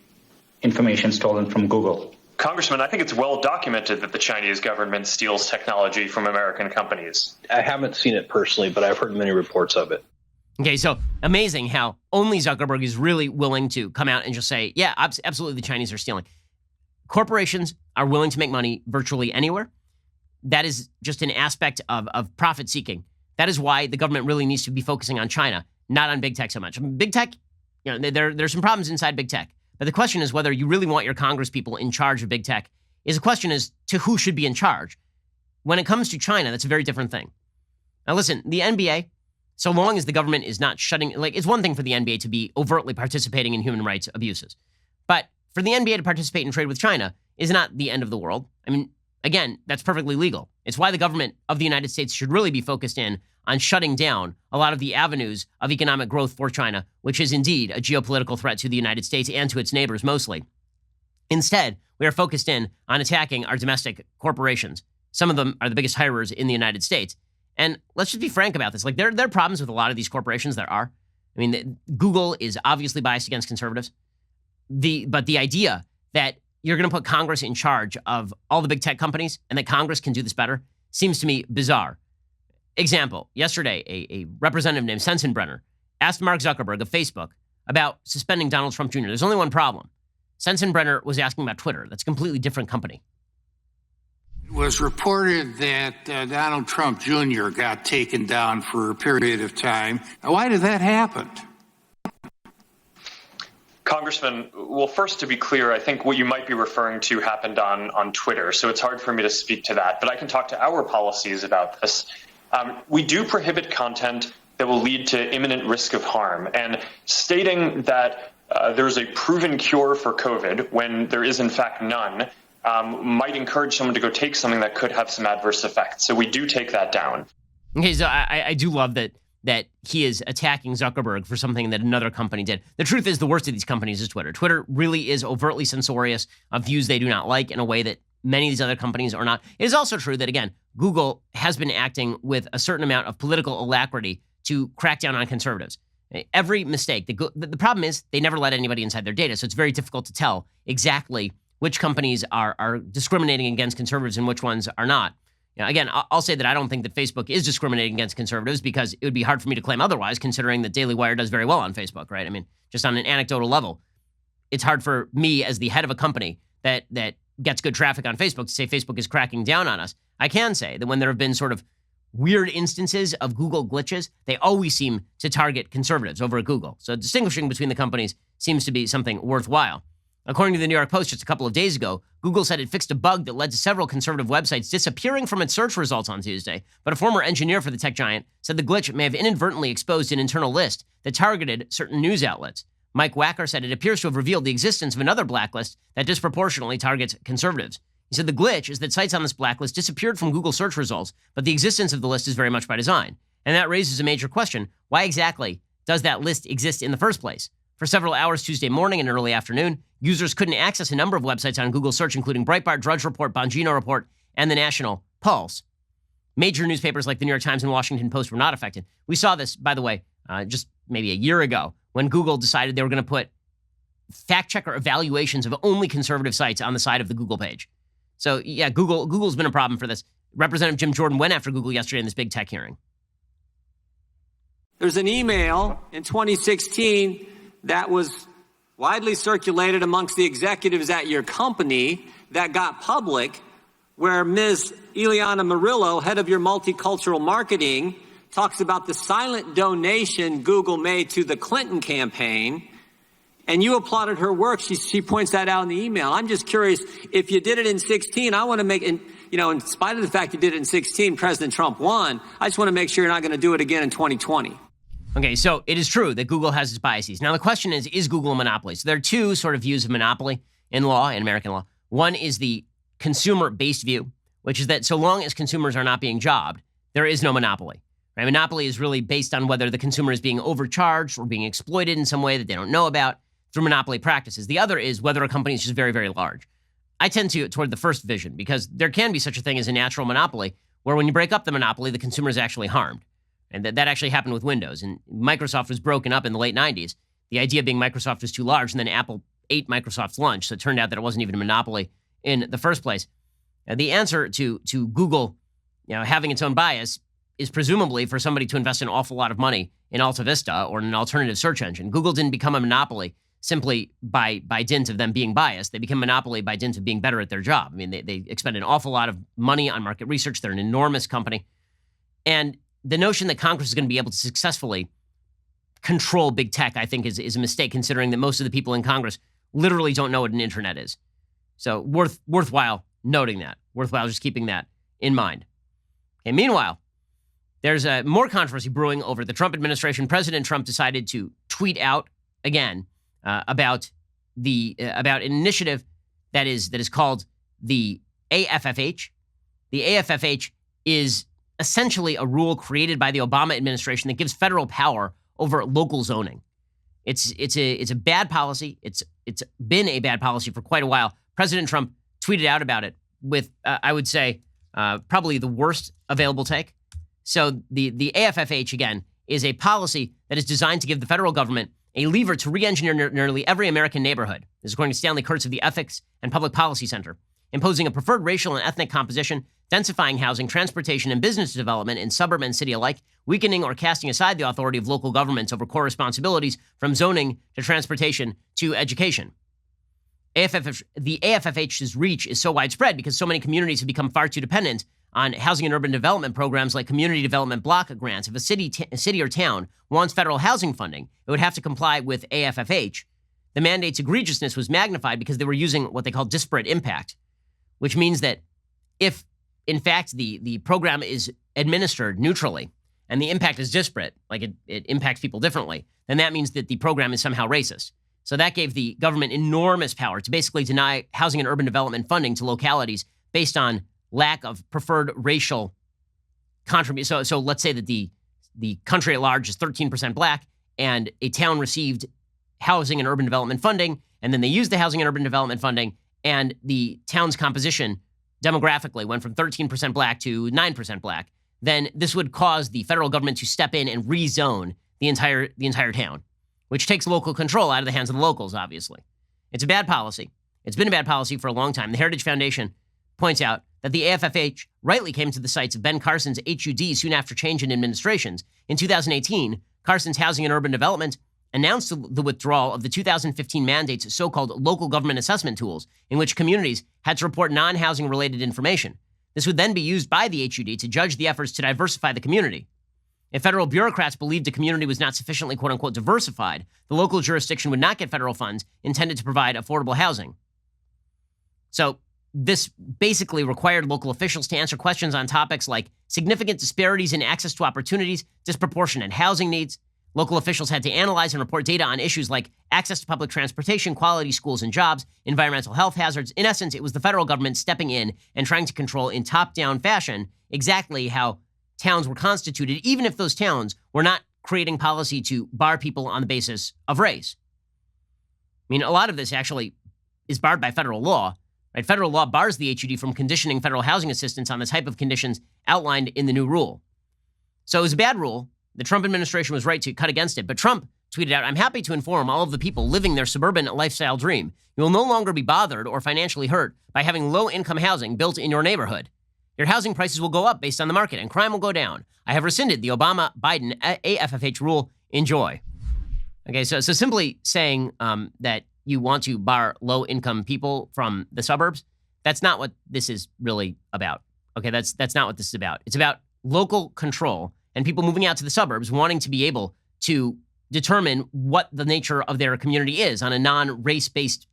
information stolen from Google. Congressman, I think it's well documented that the Chinese government steals technology from American companies. I haven't seen it personally, but I've heard many reports of it. Okay, so amazing how only Zuckerberg is really willing to come out and just say, yeah, absolutely the Chinese are stealing. Corporations are willing to make money virtually anywhere. That is just an aspect of profit seeking. That is why the government really needs to be focusing on China, not on big tech so much. I mean, big tech, there's some problems inside big tech. But the question is whether you really want your Congress people in charge of big tech. The question is to who should be in charge. When it comes to China, that's a very different thing. Now listen, the NBA, so long as the government is not shutting, it's one thing for the NBA to be overtly participating in human rights abuses. But for the NBA to participate in trade with China is not the end of the world. I mean, again, that's perfectly legal. It's why the government of the United States should really be focused in on shutting down a lot of the avenues of economic growth for China, which is indeed a geopolitical threat to the United States and to its neighbors mostly. Instead, we are focused in on attacking our domestic corporations. Some of them are the biggest hirers in the United States. And let's just be frank about this. There are problems with a lot of these corporations. There are. I mean, Google is obviously biased against conservatives. But the idea that you're going to put Congress in charge of all the big tech companies and that Congress can do this better seems to me bizarre. Example, yesterday, a representative named Sensenbrenner asked Mark Zuckerberg of Facebook about suspending Donald Trump Jr. There's only one problem. Sensenbrenner was asking about Twitter. That's a completely different company. It was reported that Donald Trump Jr. got taken down for a period of time. Now, why did that happen? Congressman, well, first, to be clear, I think what you might be referring to happened on Twitter, so it's hard for me to speak to that. But I can talk to our policies about this. We do prohibit content that will lead to imminent risk of harm. And stating that there's a proven cure for COVID when there is, in fact, none, might encourage someone to go take something that could have some adverse effects. So we do take that down. Okay, so I do love that he is attacking Zuckerberg for something that another company did. The truth is the worst of these companies is Twitter. Twitter really is overtly censorious of views they do not like in a way that many of these other companies are not. It is also true that, again, Google has been acting with a certain amount of political alacrity to crack down on conservatives. Every mistake. The problem is they never let anybody inside their data, so it's very difficult to tell exactly which companies are discriminating against conservatives and which ones are not. Again, I'll say that I don't think that Facebook is discriminating against conservatives because it would be hard for me to claim otherwise, considering that Daily Wire does very well on Facebook, right? I mean, just on an anecdotal level, it's hard for me as the head of a company that gets good traffic on Facebook to say Facebook is cracking down on us. I can say that when there have been sort of weird instances of Google glitches, they always seem to target conservatives over at Google. So distinguishing between the companies seems to be something worthwhile. According to the New York Post just a couple of days ago, Google said it fixed a bug that led to several conservative websites disappearing from its search results on Tuesday. But a former engineer for the tech giant said the glitch may have inadvertently exposed an internal list that targeted certain news outlets. Mike Wacker said it appears to have revealed the existence of another blacklist that disproportionately targets conservatives. He said the glitch is that sites on this blacklist disappeared from Google search results, but the existence of the list is very much by design. And that raises a major question. Why exactly does that list exist in the first place? For several hours Tuesday morning and early afternoon, users couldn't access a number of websites on Google search, including Breitbart, Drudge Report, Bongino Report, and the National Pulse. Major newspapers like the New York Times and Washington Post were not affected. We saw this, by the way, just maybe a year ago when Google decided they were going to put fact-checker evaluations of only conservative sites on the side of the Google page. So, yeah, Google's been a problem for this. Representative Jim Jordan went after Google yesterday in this big tech hearing. There's an email in 2016 that was widely circulated amongst the executives at your company that got public, where Ms. Ileana Murillo, head of your multicultural marketing, talks about the silent donation Google made to the Clinton campaign, and you applauded her work. She points that out in the email. I'm just curious, if you did it in 16, I want to make, in spite of the fact you did it in 16, President Trump won, I just want to make sure you're not going to do it again in 2020. Okay, so it is true that Google has its biases. Now, the question is Google a monopoly? So there are two sort of views of monopoly in law, in American law. One is the consumer-based view, which is that so long as consumers are not being jobbed, there is no monopoly. Right? Monopoly is really based on whether the consumer is being overcharged or being exploited in some way that they don't know about through monopoly practices. The other is whether a company is just very, very large. I tend toward the first vision because there can be such a thing as a natural monopoly where when you break up the monopoly, the consumer is actually harmed. And that actually happened with Windows. And Microsoft was broken up in the late 90s. The idea being Microsoft was too large, and then Apple ate Microsoft's lunch. So it turned out that it wasn't even a monopoly in the first place. The answer to Google having its own bias is presumably for somebody to invest an awful lot of money in Alta Vista or in an alternative search engine. Google didn't become a monopoly simply by dint of them being biased. They became a monopoly by dint of being better at their job. I mean, they expend an awful lot of money on market research. They're an enormous company. And the notion that Congress is going to be able to successfully control big tech, I think, is a mistake, considering that most of the people in Congress literally don't know what an internet is. So worthwhile noting that, worthwhile just keeping that in mind. Okay, meanwhile, there's more controversy brewing over the Trump administration. President Trump decided to tweet out again about an initiative that is called the AFFH. The AFFH is essentially a rule created by the Obama administration that gives federal power over local zoning. It's a bad policy. It's been a bad policy for quite a while. President Trump tweeted out about it with, I would say, probably the worst available take. So the AFFH, again, is a policy that is designed to give the federal government a lever to re-engineer nearly every American neighborhood. This is according to Stanley Kurtz of the Ethics and Public Policy Center, imposing a preferred racial and ethnic composition, densifying housing, transportation, and business development in suburb and city alike, weakening or casting aside the authority of local governments over core responsibilities from zoning to transportation to education. The AFFH's reach is so widespread because so many communities have become far too dependent on housing and urban development programs like community development block grants. If a city or town wants federal housing funding, it would have to comply with AFFH. The mandate's egregiousness was magnified because they were using what they call disparate impact, which means that if, in fact, the program is administered neutrally and the impact is disparate, like it impacts people differently, then that means that the program is somehow racist. So that gave the government enormous power to basically deny housing and urban development funding to localities based on lack of preferred racial contribution. So let's say that the country at large is 13% black and a town received housing and urban development funding, and then they used the housing and urban development funding, and the town's composition demographically went from 13% black to 9% black, then this would cause the federal government to step in and rezone the entire town, which takes local control out of the hands of the locals, obviously. It's a bad policy. It's been a bad policy for a long time. The Heritage Foundation points out that the AFFH rightly came to the sights of Ben Carson's HUD soon after change in administrations. In 2018, Carson's Housing and Urban Development announced the withdrawal of the 2015 mandate's so-called local government assessment tools, in which communities had to report non-housing related information. This would then be used by the HUD to judge the efforts to diversify the community. If federal bureaucrats believed a community was not sufficiently quote-unquote diversified, the local jurisdiction would not get federal funds intended to provide affordable housing. So this basically required local officials to answer questions on topics like significant disparities in access to opportunities, disproportionate housing needs, Local officials had to analyze and report data on issues like access to public transportation, quality schools and jobs, environmental health hazards. In essence, it was the federal government stepping in and trying to control in top-down fashion exactly how towns were constituted, even if those towns were not creating policy to bar people on the basis of race. I mean, a lot of this actually is barred by federal law. Right? Federal law bars the HUD from conditioning federal housing assistance on the type of conditions outlined in the new rule. So it was a bad rule. The Trump administration was right to cut against it. But Trump tweeted out, "I'm happy to inform all of the people living their suburban lifestyle dream. You will no longer be bothered or financially hurt by having low-income housing built in your neighborhood. Your housing prices will go up based on the market and crime will go down. I have rescinded the Obama-Biden AFFH rule. Enjoy." Okay, so simply saying that you want to bar low-income people from the suburbs, that's not what this is really about. Okay, that's not what this is about. It's about local control and people moving out to the suburbs wanting to be able to determine what the nature of their community is on a non-race-based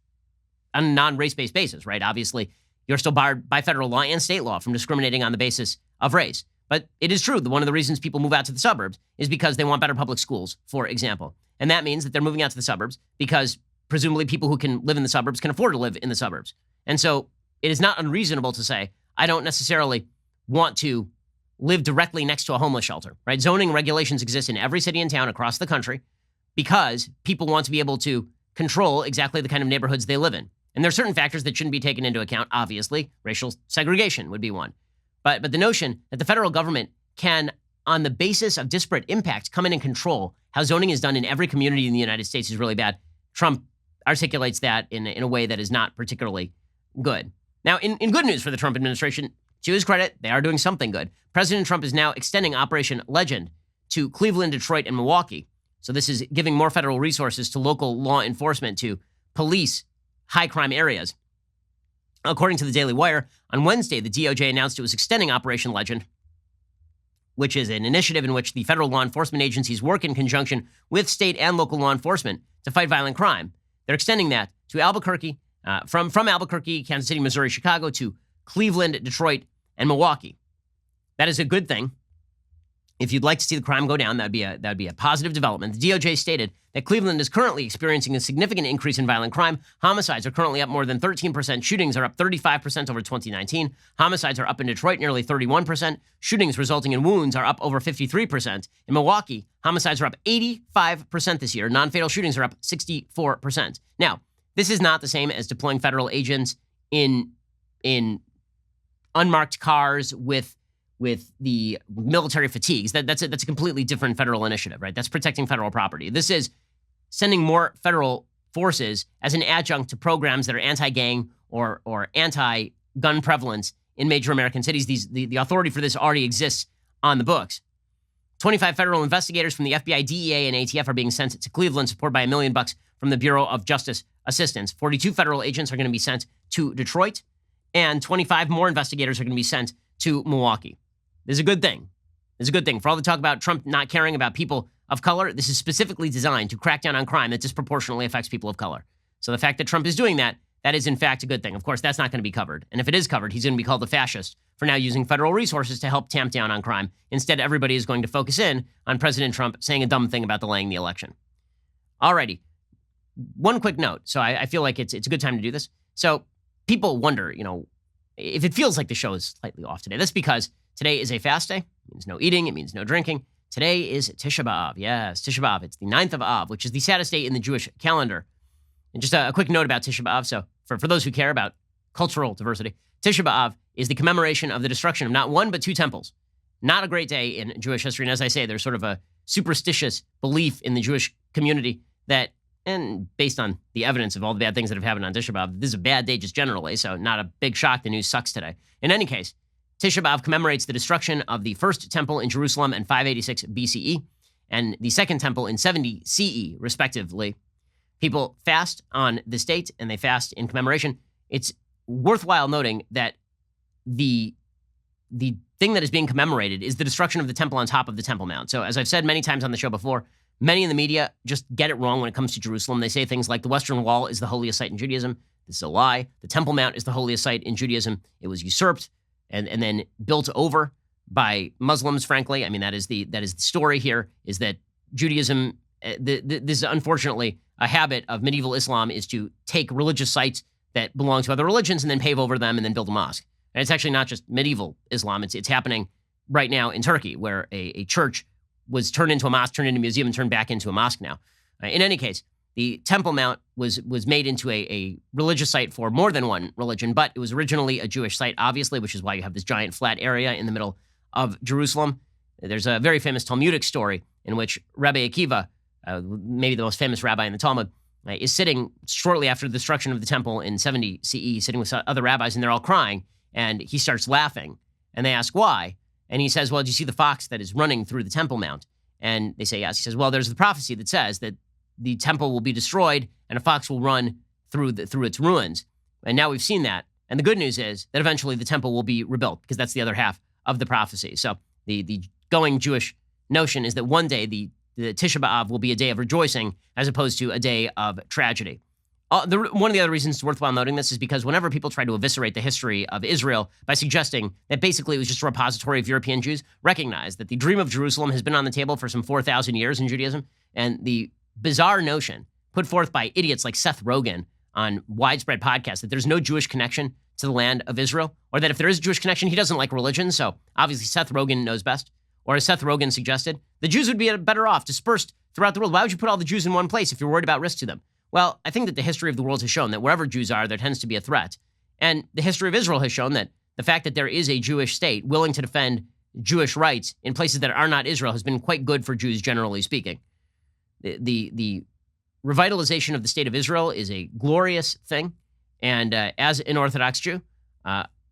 basis, right? Obviously, you're still barred by federal law and state law from discriminating on the basis of race. But it is true that one of the reasons people move out to the suburbs is because they want better public schools, for example. And that means that they're moving out to the suburbs because presumably people who can live in the suburbs can afford to live in the suburbs. And so it is not unreasonable to say, I don't necessarily want to live directly next to a homeless shelter, right? Zoning regulations exist in every city and town across the country because people want to be able to control exactly the kind of neighborhoods they live in. And there are certain factors that shouldn't be taken into account. Obviously, racial segregation would be one. But the notion that the federal government can, on the basis of disparate impact, come in and control how zoning is done in every community in the United States is really bad. Trump articulates that in a way that is not particularly good. Now, in good news for the Trump administration, to his credit, they are doing something good. President Trump is now extending Operation Legend to Cleveland, Detroit, and Milwaukee. So this is giving more federal resources to local law enforcement to police high crime areas. According to the Daily Wire, on Wednesday, the DOJ announced it was extending Operation Legend, which is an initiative in which the federal law enforcement agencies work in conjunction with state and local law enforcement to fight violent crime. They're extending that to Albuquerque, from Albuquerque, Kansas City, Missouri, Chicago, to Cleveland, Detroit, and Milwaukee. That is a good thing. If you'd like to see the crime go down, that'd be a positive development. The DOJ stated that Cleveland is currently experiencing a significant increase in violent crime. Homicides are currently up more than 13%. Shootings are up 35% over 2019. Homicides are up in Detroit nearly 31%. Shootings resulting in wounds are up over 53%. In Milwaukee, homicides are up 85% this year. Non-fatal shootings are up 64%. Now, this is not the same as deploying federal agents in unmarked cars with the military fatigues. That's a completely different federal initiative, right? That's protecting federal property. This is sending more federal forces as an adjunct to programs that are anti-gang or anti-gun prevalence in major American cities. The authority for this already exists on the books. 25 federal investigators from the FBI, DEA, and ATF are being sent to Cleveland, supported by $1 million from the Bureau of Justice Assistance. 42 federal agents are going to be sent to Detroit, and 25 more investigators are going to be sent to Milwaukee. This is a good thing. This is a good thing. For all the talk about Trump not caring about people of color, this is specifically designed to crack down on crime that disproportionately affects people of color. So the fact that Trump is doing that is in fact a good thing. Of course, that's not going to be covered. And if it is covered, he's going to be called a fascist for now using federal resources to help tamp down on crime. Instead, everybody is going to focus in on President Trump saying a dumb thing about delaying the election. Alrighty. One quick note. So I feel like it's a good time to do this. So people wonder, if it feels like the show is slightly off today. That's because today is a fast day. It means no eating. It means no drinking. Today is Tisha B'Av. Yes, Tisha B'Av. It's the 9th of Av, which is the saddest day in the Jewish calendar. And just a quick note about Tisha B'Av. So for those who care about cultural diversity, Tisha B'Av is the commemoration of the destruction of not one but two temples. Not a great day in Jewish history. And as I say, there's sort of a superstitious belief in the Jewish community that, and based on the evidence of all the bad things that have happened on Tisha B'Av, this is a bad day just generally, so not a big shock. The news sucks today. In any case, Tisha B'Av commemorates the destruction of the first temple in Jerusalem in 586 BCE and the second temple in 70 CE, respectively. People fast on this date, and they fast in commemoration. It's worthwhile noting that the thing that is being commemorated is the destruction of the temple on top of the Temple Mount. So as I've said many times on the show before, many in the media just get it wrong when it comes to Jerusalem. They say things like the Western Wall is the holiest site in Judaism. This is a lie. The Temple Mount is the holiest site in Judaism. It was usurped and then built over by Muslims, frankly. I mean, that is the story here, is that Judaism, this is unfortunately a habit of medieval Islam, is to take religious sites that belong to other religions and then pave over them and then build a mosque. And it's actually not just medieval Islam. It's happening right now in Turkey, where a church was turned into a mosque, turned into a museum, and turned back into a mosque now. In any case, the Temple Mount was made into a religious site for more than one religion, but it was originally a Jewish site, obviously, which is why you have this giant flat area in the middle of Jerusalem. There's a very famous Talmudic story in which Rabbi Akiva, maybe the most famous rabbi in the Talmud, is sitting shortly after the destruction of the temple in 70 CE, sitting with other rabbis, and they're all crying, and he starts laughing. And they ask why, and he says, well, do you see the fox that is running through the Temple Mount? And they say yes. He says, well, there's the prophecy that says that the temple will be destroyed and a fox will run through its ruins. And now we've seen that. And the good news is that eventually the temple will be rebuilt, because that's the other half of the prophecy. So the going Jewish notion is that one day the Tisha B'Av will be a day of rejoicing as opposed to a day of tragedy. One of the other reasons it's worthwhile noting this is because whenever people try to eviscerate the history of Israel by suggesting that basically it was just a repository of European Jews, recognize that the dream of Jerusalem has been on the table for some 4,000 years in Judaism, and the bizarre notion put forth by idiots like Seth Rogen on widespread podcasts that there's no Jewish connection to the land of Israel, or that if there is a Jewish connection, he doesn't like religion, so obviously Seth Rogen knows best. Or as Seth Rogen suggested, the Jews would be better off dispersed throughout the world. Why would you put all the Jews in one place if you're worried about risk to them? Well, I think that the history of the world has shown that wherever Jews are, there tends to be a threat. And the history of Israel has shown that the fact that there is a Jewish state willing to defend Jewish rights in places that are not Israel has been quite good for Jews, generally speaking. The revitalization of the state of Israel is a glorious thing. And as an Orthodox Jew,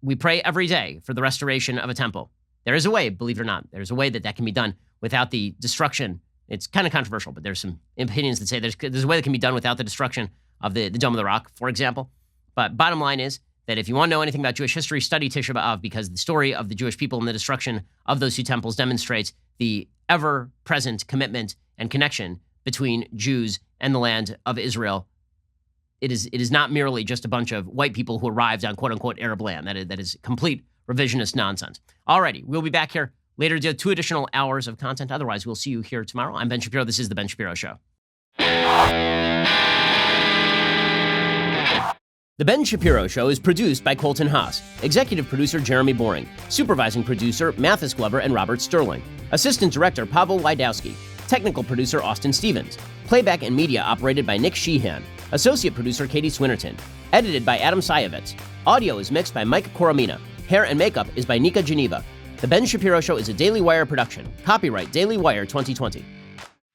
we pray every day for the restoration of a temple. There is a way, believe it or not, there's a way that can be done without the destruction. It's kind of controversial, but there's some opinions that say there's a way that can be done without the destruction of the Dome of the Rock, for example. But bottom line is that if you want to know anything about Jewish history, study Tisha B'Av, because the story of the Jewish people and the destruction of those two temples demonstrates the ever-present commitment and connection between Jews and the land of Israel. It is not merely just a bunch of white people who arrived on quote-unquote Arab land. That is complete revisionist nonsense. Alrighty, we'll be back here later to do 2 additional hours of content. Otherwise, we'll see you here tomorrow. I'm Ben Shapiro. This is The Ben Shapiro Show. The Ben Shapiro Show is produced by Colton Haas, executive producer Jeremy Boring, supervising producer Mathis Glover and Robert Sterling, assistant director Pavel Wydowski, technical producer Austin Stevens, playback and media operated by Nick Sheehan, associate producer Katie Swinnerton, edited by Adam Sayevitz. Audio is mixed by Mike Coromina. Hair and makeup is by Nika Geneva. The Ben Shapiro Show is a Daily Wire production. Copyright Daily Wire 2020. You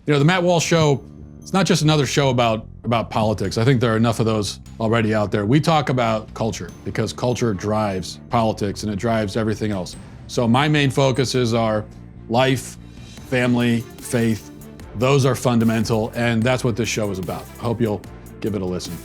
know, the Matt Walsh Show, it's not just another show about politics. I think there are enough of those already out there. We talk about culture because culture drives politics and it drives everything else. So my main focuses are life, family, faith. Those are fundamental, and that's what this show is about. I hope you'll give it a listen.